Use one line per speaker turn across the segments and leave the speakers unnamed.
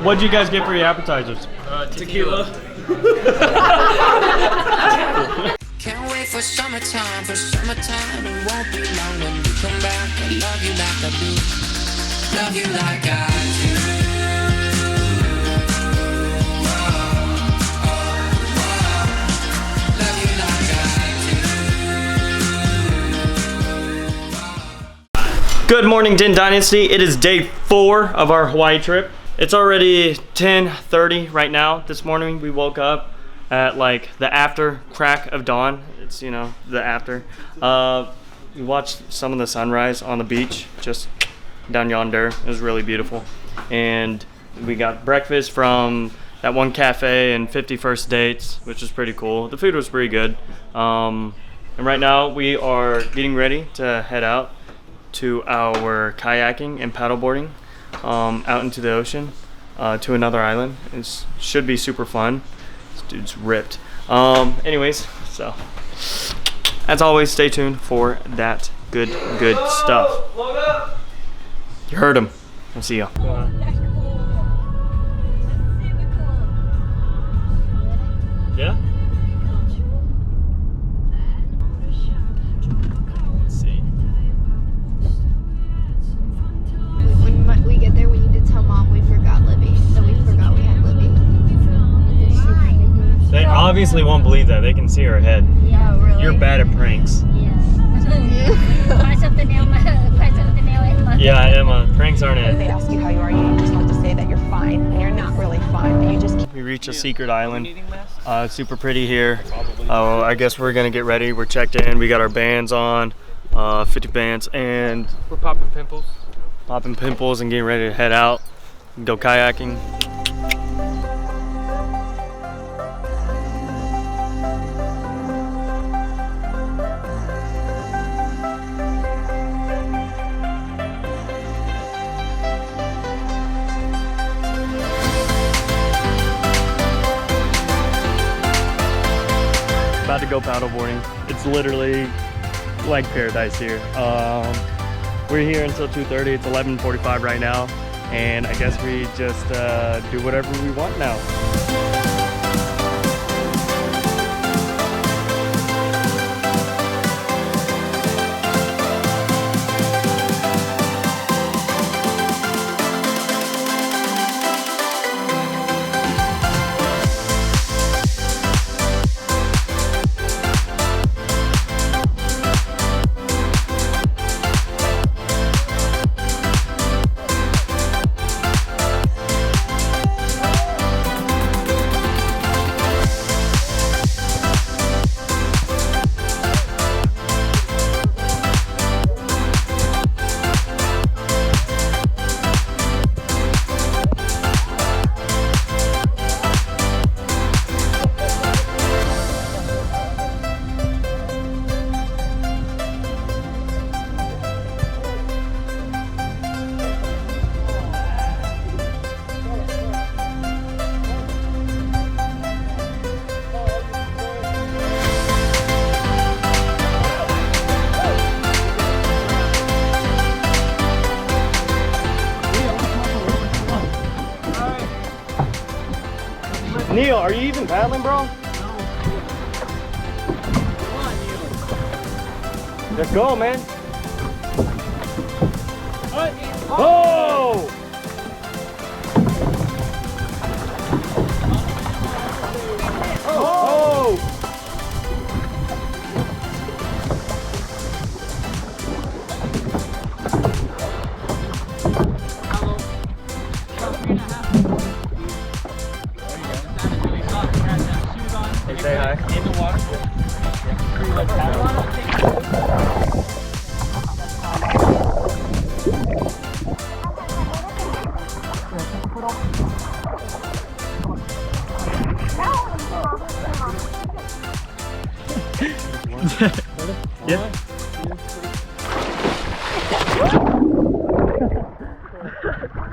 What'd you guys get for your appetizers?
Tequila.
Can't wait for summertime, it won't be long when you come back. I love you like I do, love you like I do. Love you like I do.
Good morning, Din Dynasty. It is day 4 of our Hawaii trip. It's already 10:30 right now. This morning we woke up at like the after crack of dawn. It's, you know, the after. We watched some of the sunrise on the beach just down yonder. It was really beautiful. And we got breakfast from that one cafe and 50 First Dates, which was pretty cool. The food was pretty good. And right now we are getting ready to head out to our kayaking and paddleboarding out into the ocean to another island. It should be super fun. This dude's ripped. Anyways, so as always, stay tuned for that good stuff. You heard him. We'll see ya. Yeah? Let's see.
When we get there, we need to tell Mom we forgot Libby. That we forgot we had Libby.
They obviously won't believe that. They can see her head.
Yeah, really?
You're bad at pranks. Yeah, Emma. Pranks aren't it.
They ask you how you are, you just have to say that you're fine, and you're not really fine, but you just keep.
We reached a secret island. Super pretty here. I guess we're gonna get ready. We're checked in. We got our bands on, 50 bands, and
We're popping pimples.
popping pimples and getting ready to head out and go kayaking. About to go paddleboarding. It's literally like paradise here. We're here until 2:30. It's 11:45 right now, and I guess we just do whatever we want now. Neil, are you even paddling, bro? No. Come on, Neil. Let's go, man. What? Oh! Oh! Say hi. In the water. Yeah.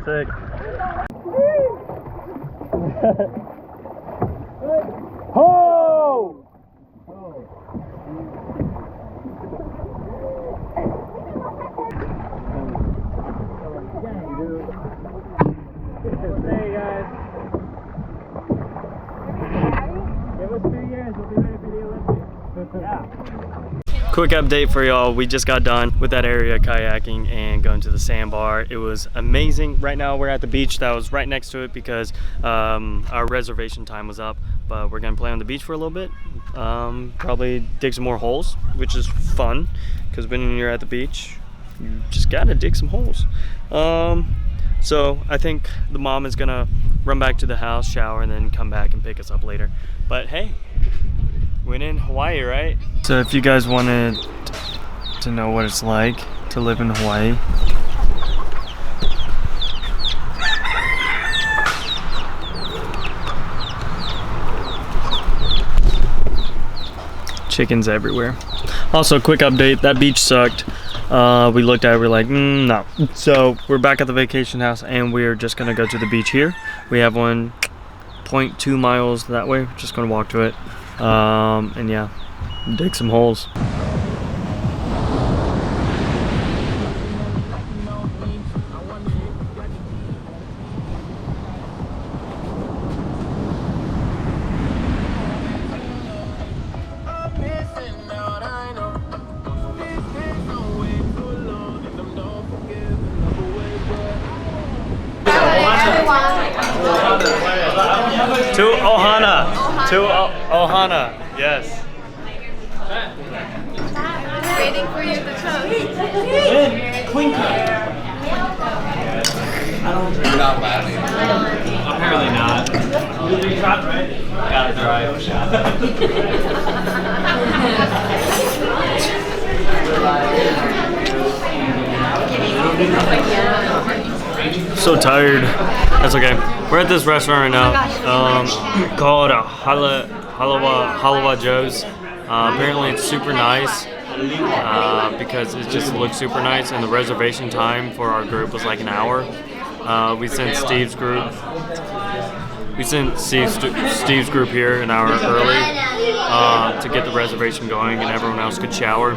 Sick. Ho! Hey guys. Quick update for y'all. We just got done with that area kayaking and going to the sandbar. It was amazing. Right now we're at the beach that was right next to it because our reservation time was up, but we're gonna play on the beach for a little bit. Probably dig some more holes, which is fun because when you're at the beach, you just gotta dig some holes. So I think the mom is gonna run back to the house, shower, and then come back and pick us up later. But hey, we're in Hawaii, right? So if you guys wanted to know what it's like to live in Hawaii, chickens everywhere. Also, quick update, that beach sucked. We looked at it, we're like, no. So we're back at the vacation house and we're just gonna go to the beach here. We have 1.2 miles that way. We're just gonna walk to it. And yeah, dig some holes. To Ohana. To Ohana. Yes.
Waiting for you to toast.
Apparently not. Gotta drive. So tired. That's okay. We're at this restaurant right now called Halawa Joe's. Apparently it's super nice because it just looks super nice, and the reservation time for our group was like an hour. We sent Steve's group here an hour early to get the reservation going, and everyone else could shower.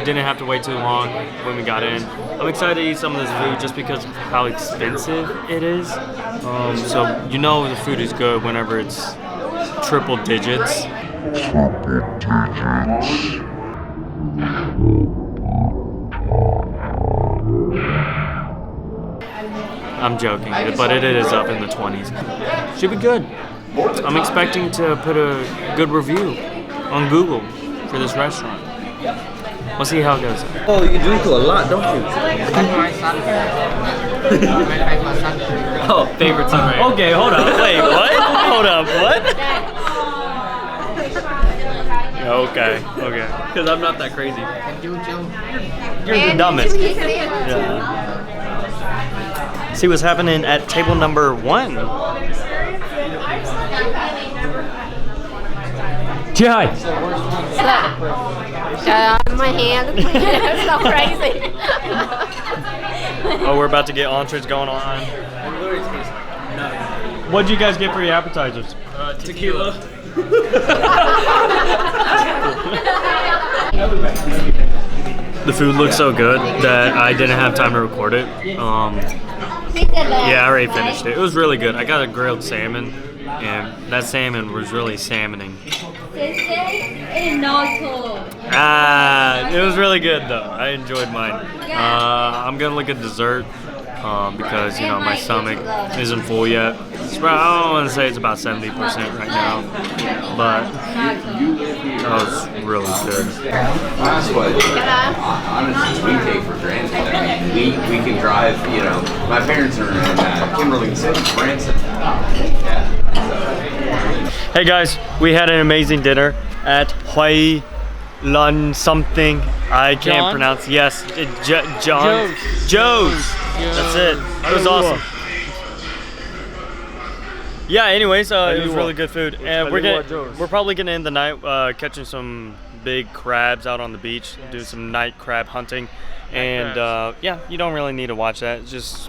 Didn't have to wait too long when we got in. I'm excited to eat some of this food just because of how expensive it is. So you know the food is good whenever it's triple digits. I'm joking, but it is up in the 20s. Should be good. I'm expecting to put a good review on Google for this restaurant. We'll see how it goes.
Oh, you drink a lot, don't you?
Oh, favorite sunrise. Okay, hold up. Wait, what? Hold up, what? Okay. Because I'm not that crazy. You're the dumbest. Yeah. See what's happening at table number 1. Jihad.
My hand. That's so crazy.
Oh, we're about to get entrees going on. What'd you guys get for your appetizers? Tequila. The food looked so good that I didn't have time to record it. Yeah, I already finished it. It was really good. I got a grilled salmon, and that salmon was really salmoning. It was really good though. I enjoyed mine. I'm gonna look at dessert because my stomach isn't full yet. I don't want to say it's about 70% right now, but that was really good.
That's what honestly we take for granted. I mean, we can drive. My parents are in Kimberly City, Branson.
Hey guys, we had an amazing dinner at Hawaii Lun something. I can't pronounce. Yes, Joe's. That's it. It was awesome. Yeah. Anyways, it was really good food, and we're probably gonna end the night catching some big crabs out on the beach, do some night crab hunting, and yeah, you don't really need to watch that. It's just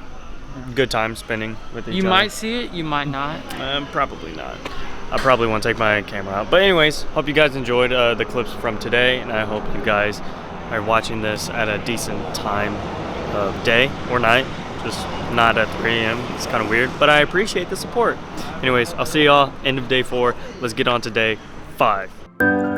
good time spending with each other.
You might see it, you might not.
Probably not. I probably won't take my camera out. But anyways, hope you guys enjoyed the clips from today, and I hope you guys are watching this at a decent time of day or night, just not at 3 a.m. It's kind of weird, but I appreciate the support. Anyways, I'll see y'all end of day 4. Let's get on to day 5.